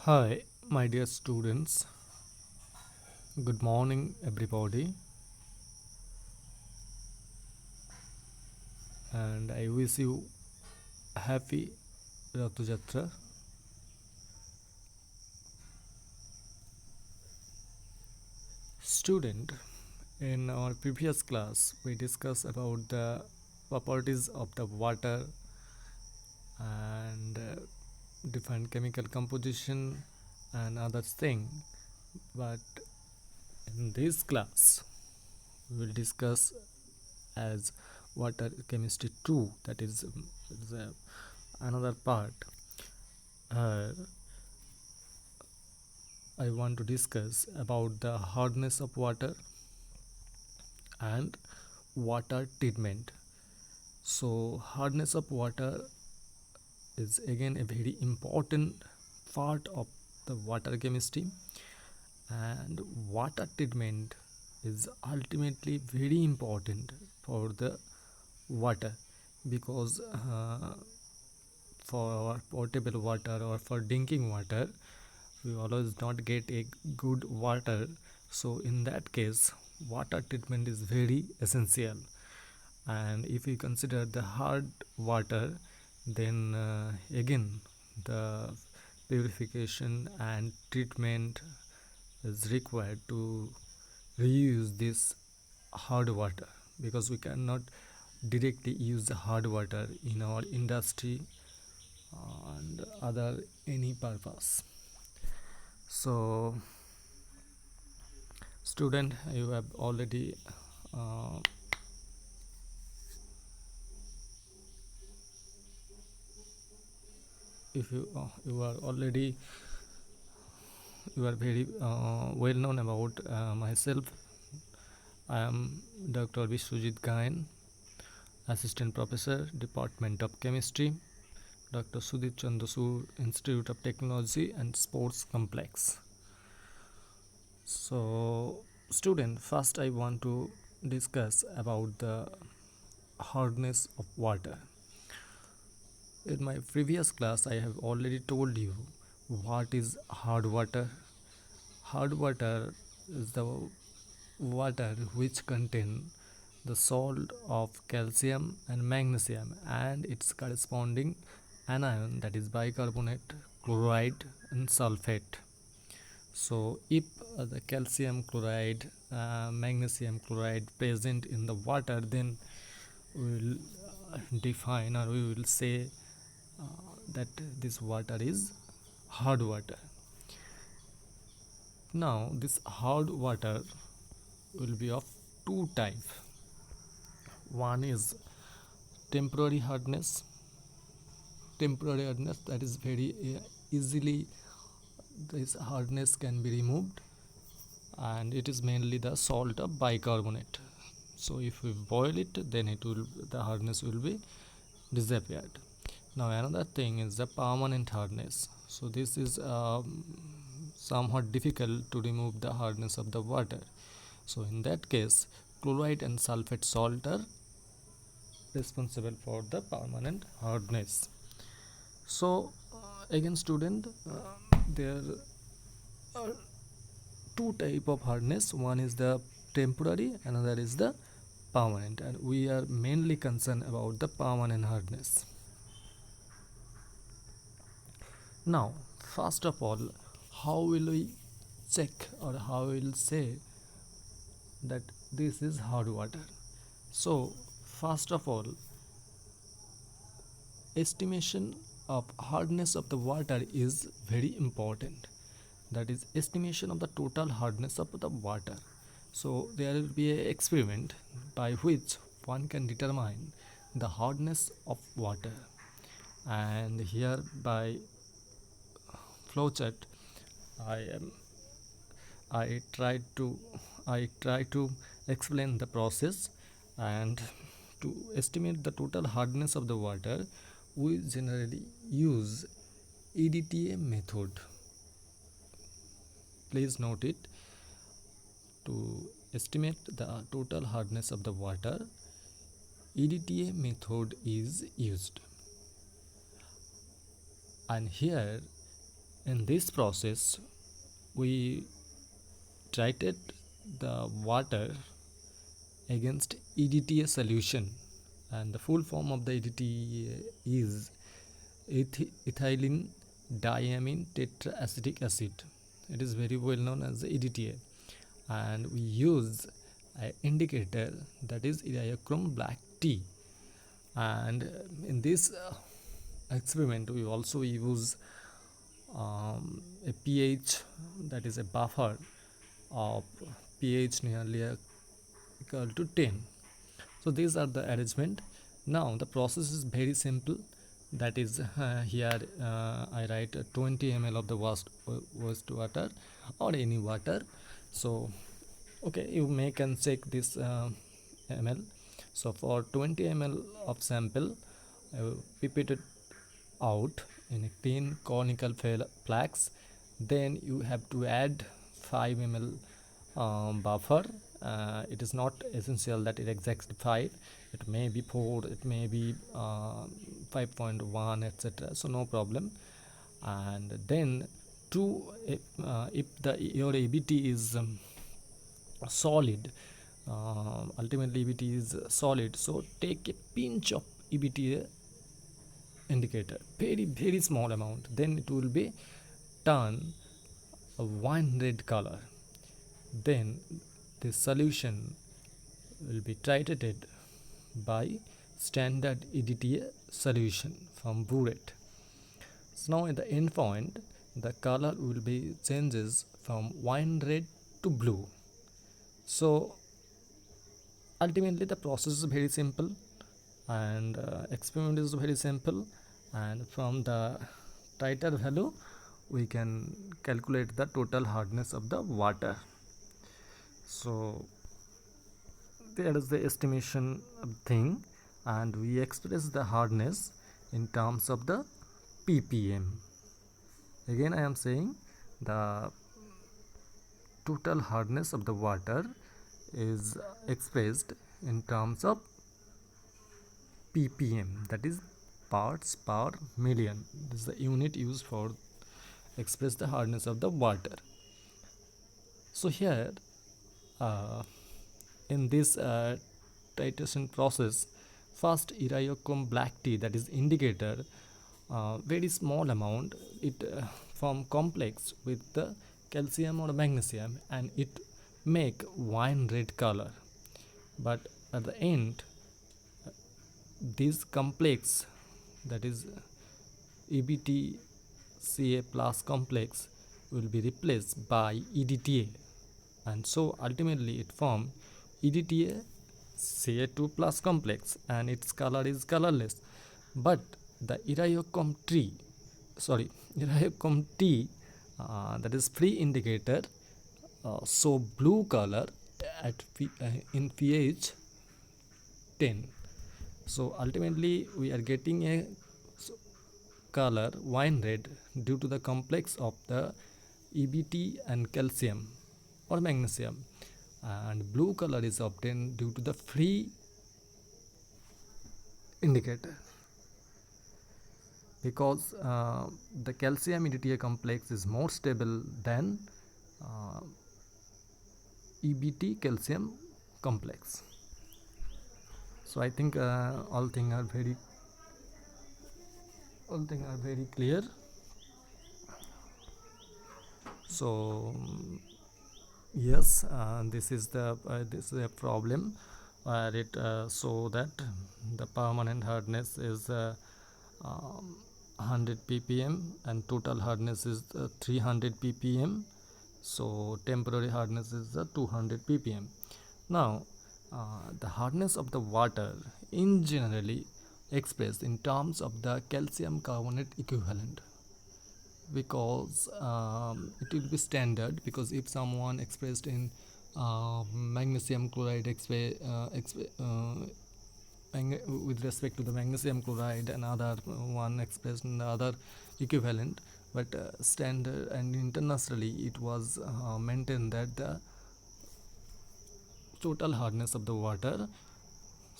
Hi, my dear students. Good morning, everybody, and I wish you happy Rathu Jatra. Student, in our previous class, we discussed about the properties of the water and different chemical composition and other thing. But in this class, we will discuss as water chemistry 2, that is another part. Uh, I want to discuss about the hardness of water and water treatment. So, hardness of water is again a very important part of the water chemistry, and water treatment is ultimately very important for the water because for our potable water or for drinking water we always not get a good water. So in that case water treatment is very essential. And if we consider the hard water, then again the purification and treatment is required to reuse this hard water, because we cannot directly use the hard water in our industry and other any purpose. So student, you have already uh, if you are already you are very well known about myself. I am Dr. Vishwajit Gain, assistant professor, department of chemistry, Dr. Sudip Chandrasur, Institute of Technology and Sports Complex. So student, first I want to discuss about the hardness of water. In my previous class I have already told you what is hard water. Hard water is the water which contain the salt of calcium and magnesium and its corresponding anion, that is bicarbonate, chloride and sulfate. So if the calcium chloride, magnesium chloride present in the water, then we will define or we will say uh, that this water is hard water. Now this hard water will be of two types. One is temporary hardness. Temporary hardness, that is very easily this hardness can be removed, and it is mainly the salt of bicarbonate. So if we boil it, then it will the hardness will be disappeared. Now another thing is the permanent hardness. So this is somewhat difficult to remove the hardness of the water. So in that case chloride and sulfate salt are responsible for the permanent hardness. So again student, there are two type of hardness. One is the temporary, another is the permanent, and we are mainly concerned about the permanent hardness. Now first of all, how will we check or how will say that this is hard water? So first of all, estimation of hardness of the water is very important. That is estimation of the total hardness of the water. So there will be an experiment by which one can determine the hardness of water, and here by flowchart I am I tried to try to explain the process. And to estimate the total hardness of the water, we generally use EDTA method. Please note it. To estimate the total hardness of the water, EDTA method is used. And here In this process, we treated the water against EDTA solution, and the full form of the EDTA is ethylene diamine tetraacetic acid. It is very well known as the EDTA, and we use an indicator that is Ediachrome black tea. And in this experiment, we also use a pH, that is a buffer of pH nearly equal to 10. So these are the arrangement. Now the process is very simple. That is here I write 20 ml of the waste water or any water. So okay, you may can check this ml. So for 20 ml of sample, pipette it out in a clean conical flask. Then you have to add 5 ml buffer. It is not essential that it exactly 5, it may be 4, it may be 5.1, etc. So no problem. And then if your ABT is solid, ultimately EBT is solid, so take a pinch of EBT indicator, very small amount, then it will be turn a wine red color. Then the solution will be titrated by standard EDTA solution from burette. So now at the end point, the color will be changes from wine red to blue. So ultimately the process is very simple, and experiment is very simple, and from the titer value we can calculate the total hardness of the water. So there is the estimation thing, and we express the hardness in terms of the ppm. Again I am saying the total hardness of the water is expressed in terms of ppm, that is parts per million. This is the unit used for express the hardness of the water. So here in this titration process, first Ediachrome black tea, that is indicator, very small amount, it form complex with the calcium or magnesium, and it make wine red color. But at the end, this complex, that is EBTCA plus complex, will be replaced by EDTA, and so ultimately it form EDTA Ca2 plus complex, and its color is colorless. But the Ediachrome T, that is free indicator, show blue color at in pH 10. So ultimately we are getting a color wine red due to the complex of the EBT and calcium or magnesium, and blue color is obtained due to the free indicator, because the calcium EDTA complex is more stable than EBT calcium complex. So I think all things are very clear. So yes, this is a problem where it so that the permanent hardness is 100 ppm and total hardness is 300 ppm. So temporary hardness is 200 ppm. Now the hardness of the water in generally expressed in terms of the calcium carbonate equivalent, because it will be standard, because if someone expressed in magnesium chloride with respect to the magnesium chloride, and other one expressed in the other equivalent, but standard and internationally it was maintained that the total hardness of the water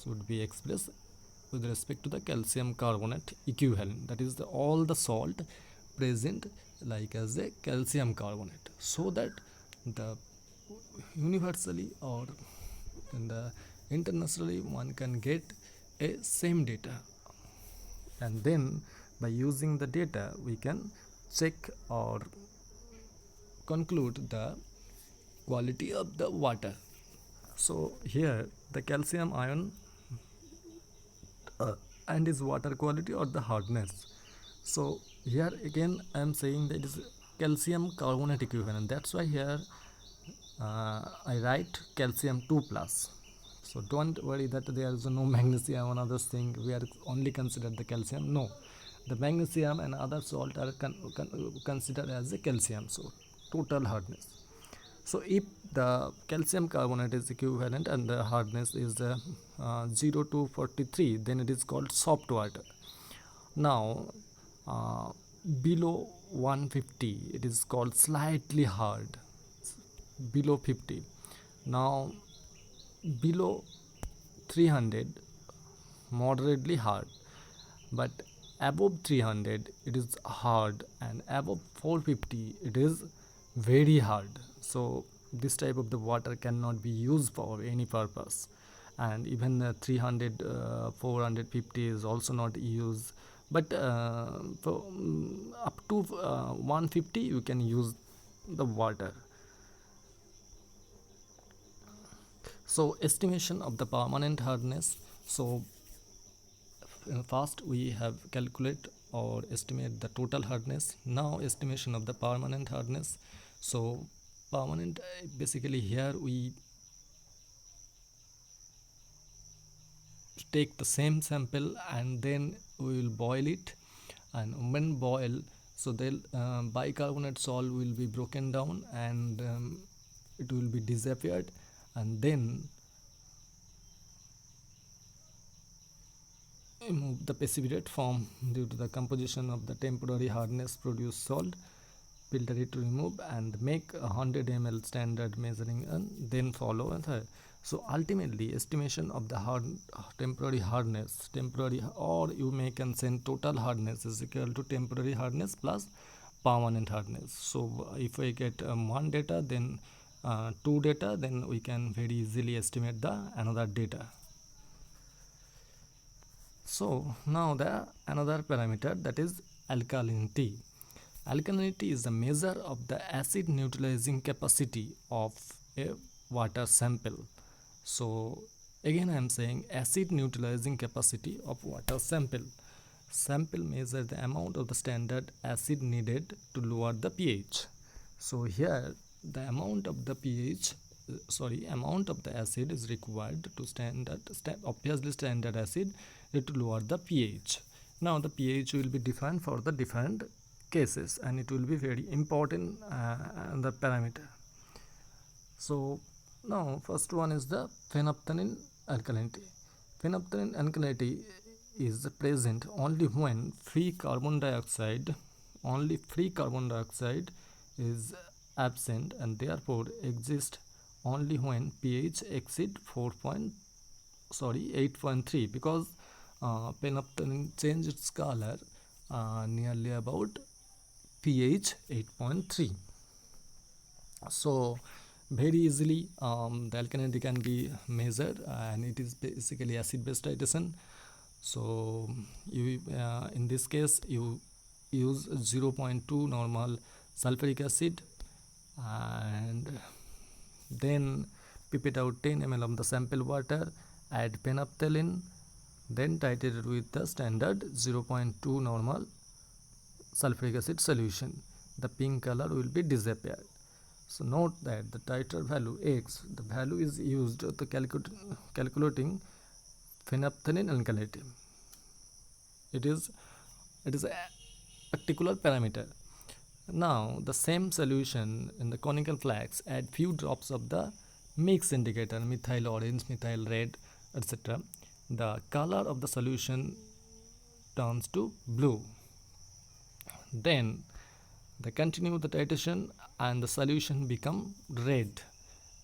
should be expressed with respect to the calcium carbonate equivalent, that is all the salt present like as a calcium carbonate, so that the universally or in the internationally one can get a same data, and then by using the data we can check or conclude the quality of the water. So here the calcium ion and is water quality or the hardness. So here again I am saying that it is calcium carbonate equivalent, that's why here I write calcium 2 plus. So don't worry that there is no magnesium or other thing, we are only considered the calcium. No, the magnesium and other salt are considered as a calcium, so total hardness. So if the calcium carbonate is equivalent and the hardness is 0 to 43, then it is called soft water. Now below 150 it is called slightly hard, below 50. Now below 300 moderately hard, but above 300 it is hard, and above 450 it is very hard. So this type of the water cannot be used for any purpose, and even 300 450 is also not used, but for, up to 150 you can use the water. So estimation of the permanent hardness. So first we have calculate or estimate the total hardness. Now estimation of the permanent hardness. So permanent, basically here we take the same sample and then we will boil it, and when boil, so the bicarbonate salt will be broken down and it will be disappeared, and then remove the precipitate form due to the composition of the temporary hardness produced salt, filter it to remove and make a 100 ml standard measuring and then follow another. So ultimately estimation of the temporary hardness, temporary, or you may consent total hardness is equal to temporary hardness plus permanent hardness. So if we get one data, then two data, then we can very easily estimate the another data. So now the another parameter, that is alkalinity. Alkalinity is the measure of the acid neutralizing capacity of a water sample. So again I am saying acid neutralizing capacity of water sample. Sample measure the amount of the standard acid needed to lower the pH. So here the amount of the amount of the acid is required to obviously standard acid to lower the pH. Now the pH will be defined for the different cases, and it will be very important the parameter. So now first one is the phenolphthalein alkalinity. Phenolphthalein alkalinity is present only when free carbon dioxide is absent, and therefore exist only when pH exceed 8.3, because phenolphthalein change its color nearly about pH 8.3. So very easily the alkalinity can be measured, and it is basically acid base titration. So you in this case you use 0.2 normal sulfuric acid, and then pipette out 10 ml of the sample water, add phenolphthalein, then titrate with the standard 0.2 normal sulfuric acid solution. The pink color will be disappeared. So note that the titer value x, the value is used to calculating phenolphthalein alkalinity. It is a particular parameter. Now the same solution in the conical flask, add few drops of the mix indicator, methyl orange, methyl red, etc. The color of the solution turns to blue. Then they continue the titration and the solution become red.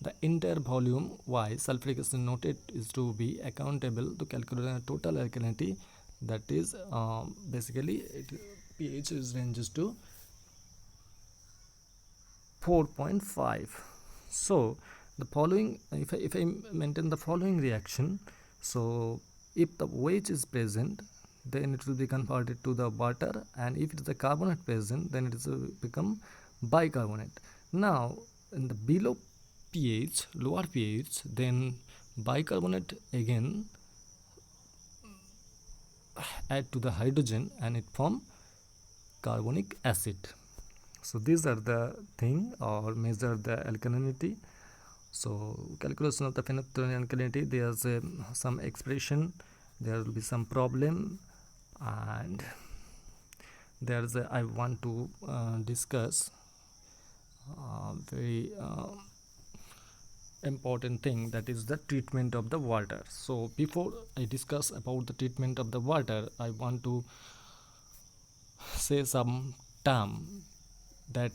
The entire volume Y sulfuric acid noted is to be accountable to calculate the total alkalinity. that is basically pH is ranges to 4.5. So the following, if I maintain the following reaction, so if the OH is present, then it will be converted to the water, and if it is the carbonate present, then it is become bicarbonate. Now in the below pH, lower pH, then bicarbonate again add to the hydrogen and it form carbonic acid. So these are the thing or measure the alkalinity. So calculation of the phenolphthalein alkalinity, there's some expression, there will be some problem, and there's I want to discuss very important thing, that is the treatment of the water. So before I discuss about the treatment of the water, I want to say some term that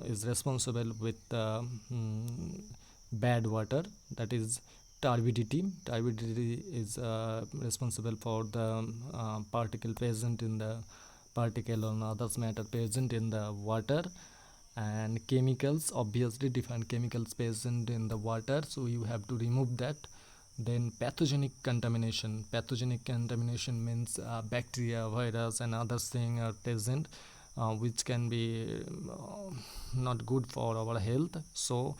is responsible with bad water, that is turbidity. Turbidity is responsible for the particle present in the particle or others matter present in the water, and chemicals, obviously different chemicals present in the water, so you have to remove that. Then pathogenic contamination. Pathogenic contamination means bacteria, virus and other things are present, which can be not good for our health. So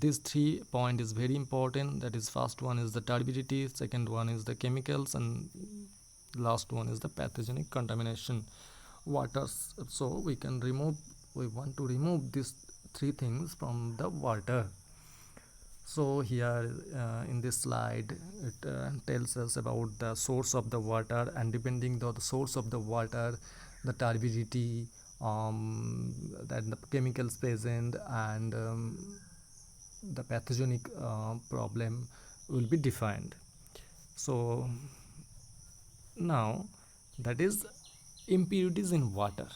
these 3 point is very important, that is first one is the turbidity, second one is the chemicals, and last one is the pathogenic contamination waters. So we want to remove these 3 things from the water. So here in this slide it tells us about the source of the water, and depending on the source of the water, the turbidity, then the chemicals present, and the pathogenic problem will be defined. So now, that is impurities in water.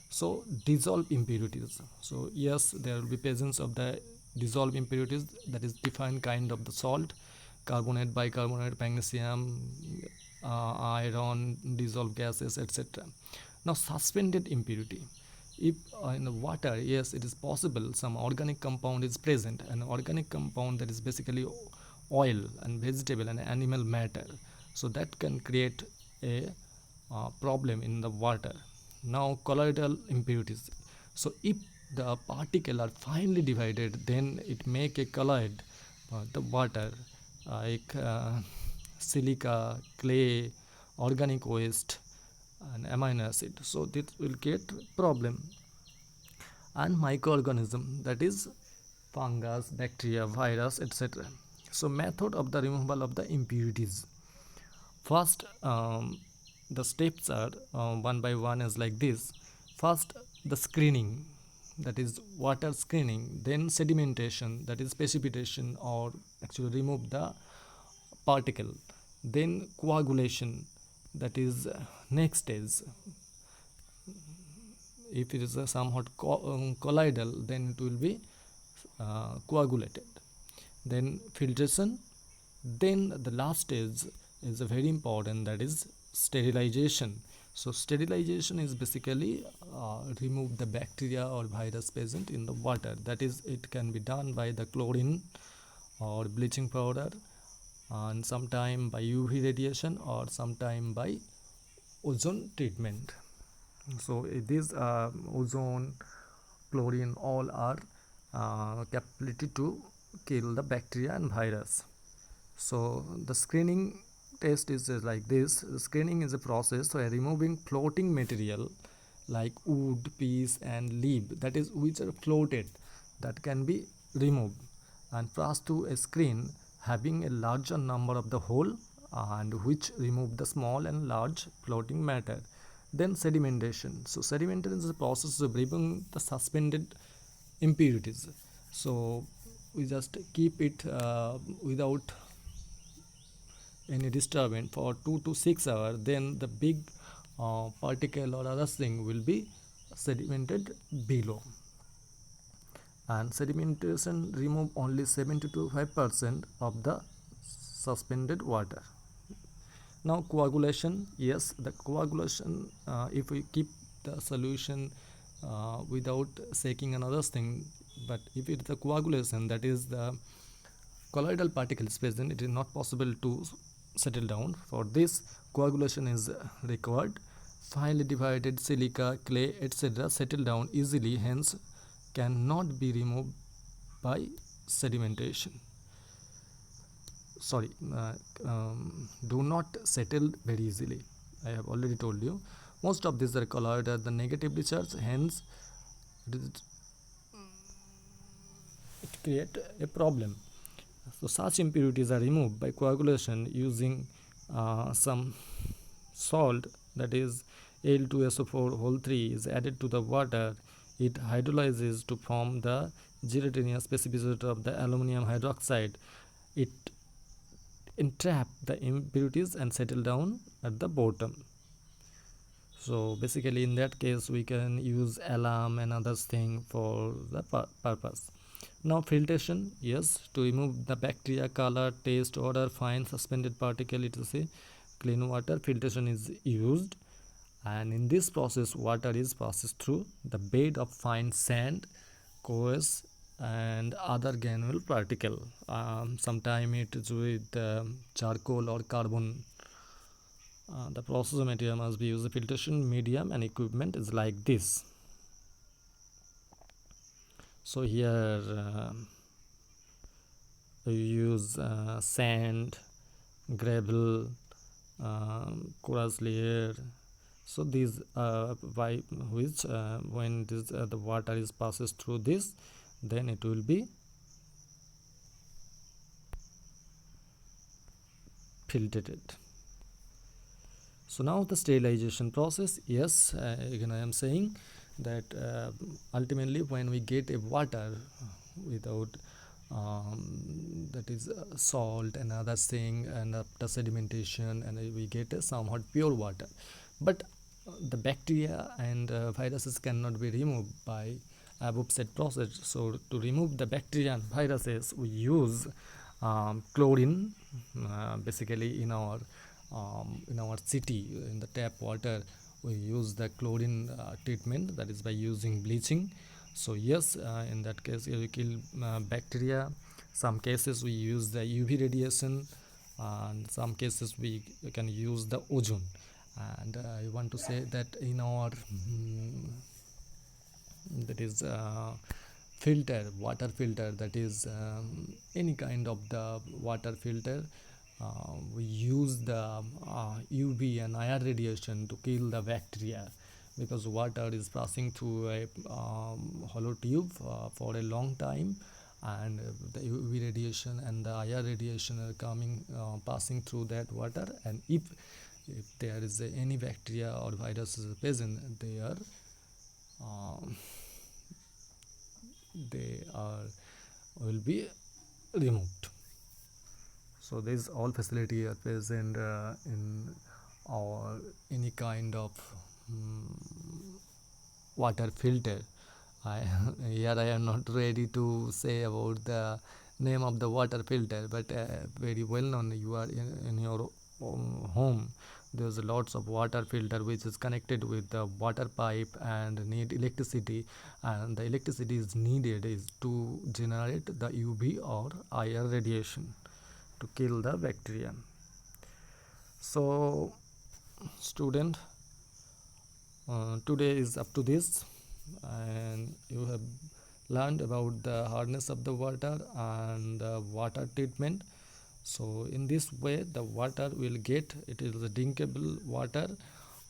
So dissolved impurities. So yes, there will be presence of the dissolved impurities, that is defined kind of the salt, carbonate, bicarbonate, magnesium, iron, dissolved gases, etc. Now suspended impurity. If in the water, yes, it is possible some organic compound is present, an organic compound that is basically oil and vegetable and animal matter, so that can create a problem in the water. Now colloidal impurities. So if the particle are finely divided, then it make a colloid the water, like silica, clay, organic waste and amino acid, so this will get problem. And microorganism, that is fungus, bacteria, virus, etc. So method of the removal of the impurities. First, the steps are one by one is like this. First, the screening, that is water screening. Then sedimentation, that is precipitation or actually remove the particle. Then coagulation, that is next stage. If it is somewhat colloidal, then it will be coagulated. Then filtration. Then the last stage is very important, that is sterilization. So sterilization is basically remove the bacteria or virus present in the water, that is it can be done by the chlorine or bleaching powder, and sometime by UV radiation, or sometime by ozone treatment. So these ozone, chlorine, all are capability to kill the bacteria and virus. So the screening test is like this. The screening is a process where removing floating material like wood, piece and leaf, that is which are floated, that can be removed and passed through a screen having a larger number of the hole, and which remove the small and large floating matter. Then sedimentation. So sedimentation is a process of removing the suspended impurities. So we just keep it without any disturbance for 2 to 6 hours, then the big particle or other thing will be sedimented below. And sedimentation remove only 70 to 5% of the suspended water. Now coagulation, yes, the coagulation, if we keep the solution without shaking another thing, but if it's the coagulation, that is the colloidal particles present, it is not possible to settle down. For this, coagulation is required. Finely divided silica, clay, etc. settle down easily, hence cannot be removed by sedimentation. Sorry, do not settle very easily. I have already told you. Most of these are colloid are the negatively charged, hence it create a problem. So such impurities are removed by coagulation using some salt, that is Al2SO4 whole 3 is added to the water. It hydrolyzes to form the gelatinous precipitate of the aluminum hydroxide. It entrap the impurities and settle down at the bottom. So basically in that case we can use alum and other thing for the purpose. Now filtration, yes, to remove the bacteria, color, taste, odor, fine suspended particle, it is a clean water. Filtration is used, and in this process water is passed through the bed of fine sand, coarse and other granular particle. Sometime it is with charcoal or carbon. The process material must be used. The filtration medium and equipment is like this. So here we use sand, gravel, coarse layer. So these by which when this the water is passes through this, then it will be filtered. So now the sterilization process, yes, again I am saying that ultimately when we get a water without that is salt and other thing, and after sedimentation, and we get a somewhat pure water, but the bacteria and viruses cannot be removed by above said process. So to remove the bacteria and viruses we use chlorine. Basically in our city, in the tap water we use the chlorine treatment, that is by using bleaching. So yes, in that case we kill bacteria. Some cases we use the UV radiation, and some cases we can use the ozone. And I want to say that in our that is filter, water filter, that is any kind of the water filter, we use the UV and IR radiation to kill the bacteria, because water is passing through a hollow tube for a long time, and the UV radiation and the IR radiation are coming passing through that water, and if there is any bacteria or viruses present, um, they are will be removed. So these all facility are present in our any kind of water filter. I here I am not ready to say about the name of the water filter, but very well known. You are in your home, there's lots of water filter which is connected with the water pipe and need electricity, and the electricity is needed is to generate the UV or IR radiation to kill the bacteria. So student, today is up to this, and you have learned about the hardness of the water and the water treatment. So in this way the water will get, it is a drinkable water,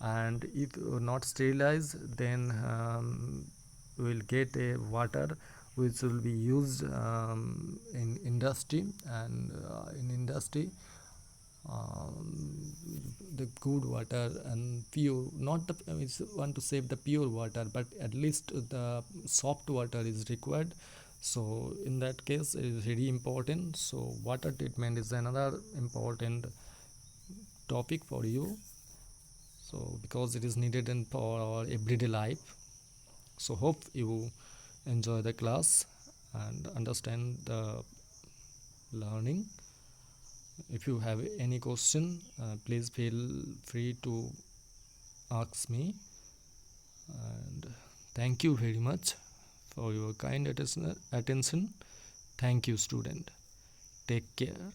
and if not sterilized, then we will get a water which will be used in industry, and in industry the good water and pure, not the we want to save the pure water, but at least the soft water is required. So in that case it is very important. So water treatment is another important topic for you, so because it is needed in for our everyday life. So hope you enjoy the class and understand the learning. If you have any question, please feel free to ask me. And thank you very much for your kind attention. Thank you, student. Take care.